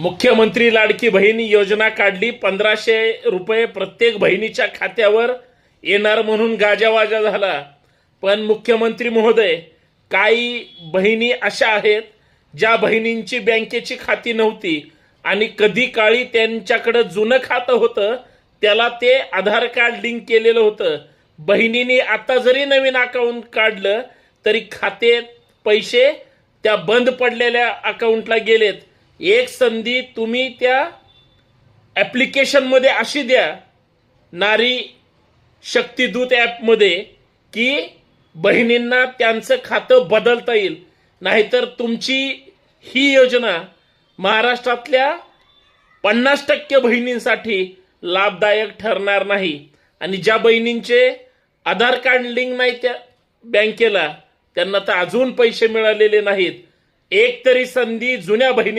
मुख्यमंत्री लाडकी बहीण योजना काढली, 1500 रुपये प्रत्येक बहिणीच्या खात्यावर येणार म्हणून गाजावाजा झाला. पण मुख्यमंत्री महोदय, काही बहिणी अशा आहेत ज्या बहिणींची बँकेची खाती नव्हती आणि कधी काळी त्यांच्याकडे जुनं खातं होतं, त्याला ते आधार कार्ड लिंक केलेलं होतं. बहिणींनी आता जरी नवीन अकाउंट काढलं तरी खाते पैसे त्या बंद पडलेल्या अकाउंटला गेलेत. एक संधी तुम्ही त्या ॲप्लिकेशनमध्ये अशी द्या, नारी शक्तिदूत ॲपमध्ये, की बहिणींना त्यांचं खातं बदलता येईल. नाहीतर तुमची ही योजना महाराष्ट्रातल्या 50% बहिणींसाठी लाभदायक ठरणार नाही. आणि ज्या बहिणींचे आधार कार्ड लिंक नाही त्या बँकेला, त्यांना तर अजून पैसे मिळालेले नाहीत. एक तरी संधी जुन्या बहिणी